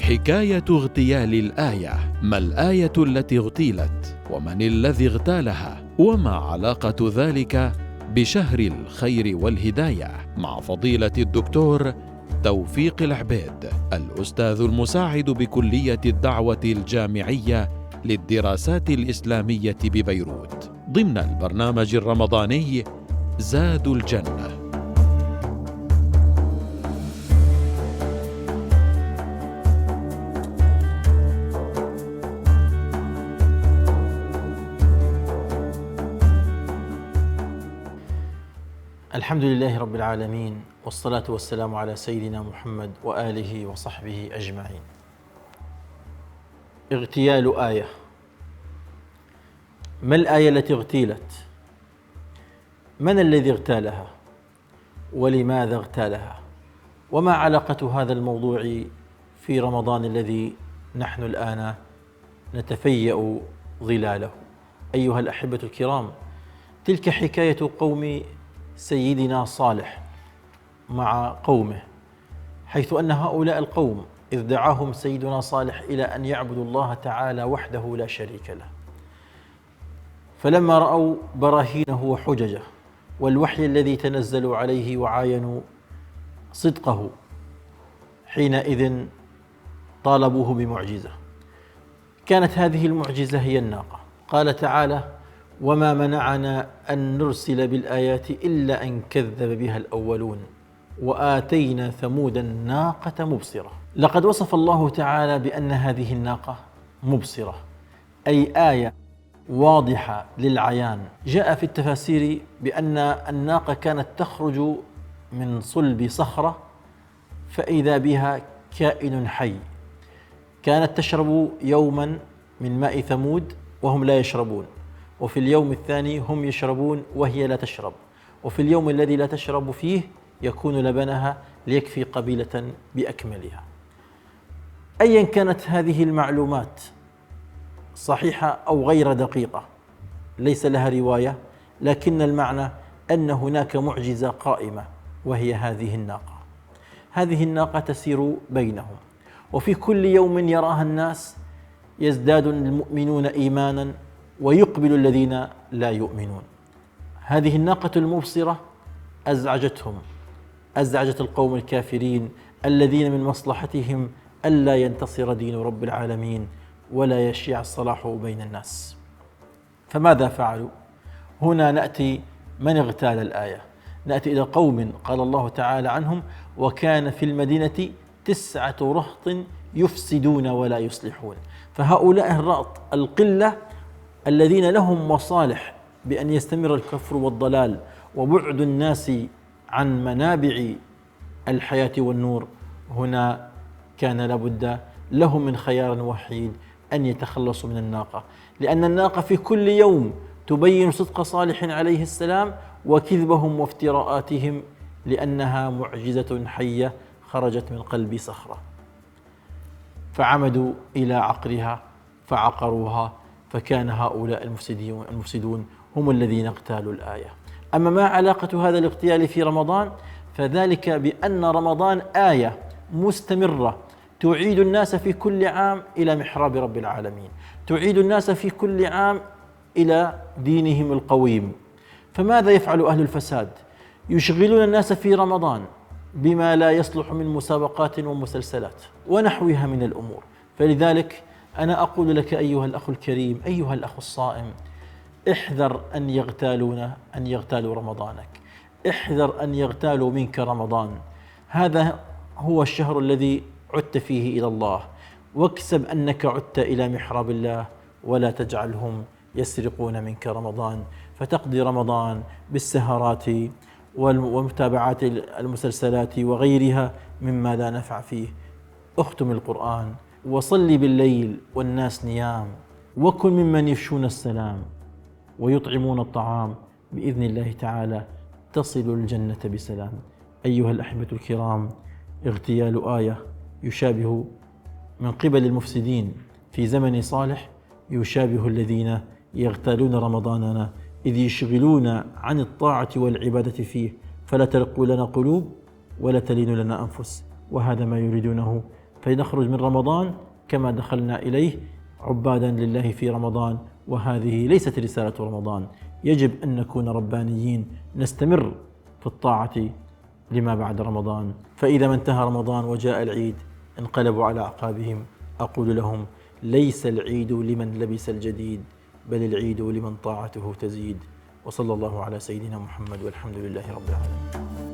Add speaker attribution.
Speaker 1: حكاية اغتيال الآية. ما الآية التي اغتيلت؟ ومن الذي اغتالها؟ وما علاقة ذلك بشهر الخير والهداية؟ مع فضيلة الدكتور توفيق العبيد، الأستاذ المساعد بكلية الدعوة الجامعية للدراسات الإسلامية ببيروت، ضمن البرنامج الرمضاني زاد الجنة.
Speaker 2: الحمد لله رب العالمين، والصلاة والسلام على سيدنا محمد وآله وصحبه أجمعين. اغتيال آية. ما الآية التي اغتيلت؟ من الذي اغتالها؟ ولماذا اغتالها؟ وما علاقة هذا الموضوع في رمضان الذي نحن الآن نتفيأ ظلاله؟ أيها الأحبة الكرام، تلك حكاية قوم سيدنا صالح مع قومه، حيث أن هؤلاء القوم إذ دعاهم سيدنا صالح إلى أن يعبدوا الله تعالى وحده لا شريك له، فلما رأوا براهينه وحججه والوحي الذي تنزل عليه وعاينوا صدقه، حينئذ طالبوه بمعجزة. كانت هذه المعجزة هي الناقة. قال تعالى: وما منعنا أن نرسل بالآيات إلا أن كذب بها الأولون وآتينا ثمود الناقة مبصرة. لقد وصف الله تعالى بأن هذه الناقة مبصرة، أي آية واضحة للعيان. جاء في التفاسير بأن الناقة كانت تخرج من صلب صخرة فإذا بها كائن حي، كانت تشرب يوما من ماء ثمود وهم لا يشربون، وفي اليوم الثاني هم يشربون وهي لا تشرب، وفي اليوم الذي لا تشرب فيه يكون لبنها ليكفي قبيلة بأكملها. أيا كانت هذه المعلومات صحيحة أو غير دقيقة ليس لها رواية، لكن المعنى أن هناك معجزة قائمة، وهي هذه الناقة. هذه الناقة تسير بينهم، وفي كل يوم يراها الناس يزداد المؤمنون إيمانا ويقبل الذين لا يؤمنون. هذه الناقة المبصرة أزعجتهم، أزعجت القوم الكافرين الذين من مصلحتهم ألا ينتصر دين رب العالمين ولا يشيع الصلاح بين الناس. فماذا فعلوا؟ هنا نأتي من اغتال الآية، نأتي إلى قوم قال الله تعالى عنهم: وكان في المدينة 9 رهط يفسدون ولا يصلحون. فهؤلاء الرهط القلة الذين لهم مصالح بأن يستمر الكفر والضلال وبعد الناس عن منابع الحياة والنور، هنا كان لابد لهم من خيار وحيد أن يتخلصوا من الناقة، لأن الناقة في كل يوم تبين صدق صالح عليه السلام وكذبهم وافتراءاتهم، لأنها معجزة حية خرجت من قلب صخرة. فعمدوا إلى عقرها فعقروها، فكان هؤلاء المفسدون هم الذين اغتالوا الآية. أما ما علاقة هذا الاغتيال في رمضان؟ فذلك بأن رمضان آية مستمرة تعيد الناس في كل عام إلى محراب رب العالمين، تعيد الناس في كل عام إلى دينهم القويم. فماذا يفعل أهل الفساد؟ يشغلون الناس في رمضان بما لا يصلح من مسابقات ومسلسلات ونحوها من الأمور. فلذلك أنا أقول لك أيها الأخ الكريم، أيها الأخ الصائم، احذر أن يغتالوا رمضانك، احذر أن يغتالوا منك رمضان. هذا هو الشهر الذي عدت فيه إلى الله، واكسب أنك عدت إلى محراب الله، ولا تجعلهم يسرقون منك رمضان فتقضي رمضان بالسهرات ومتابعات المسلسلات وغيرها مما لا نفع فيه. اختم القرآن وصلي بالليل والناس نيام، وكن ممن يفشون السلام ويطعمون الطعام، بإذن الله تعالى تصل الجنة بسلام. أيها الأحبة الكرام، اغتيال آية يشابه من قبل المفسدين في زمن صالح يشابه الذين يغتالون رمضاننا، إذ يشغلون عن الطاعة والعبادة فيه، فلا ترق لنا قلوب ولا تلين لنا أنفس، وهذا ما يريدونه فنخرج من رمضان كما دخلنا إليه عبادا لله في رمضان. وهذه ليست رسالة رمضان، يجب أن نكون ربانيين نستمر في الطاعة لما بعد رمضان. فإذا ما انتهى رمضان وجاء العيد انقلبوا على أعقابهم. أقول لهم: ليس العيد لمن لبس الجديد، بل العيد لمن طاعته تزيد. وصلى الله على سيدنا محمد، والحمد لله رب العالمين.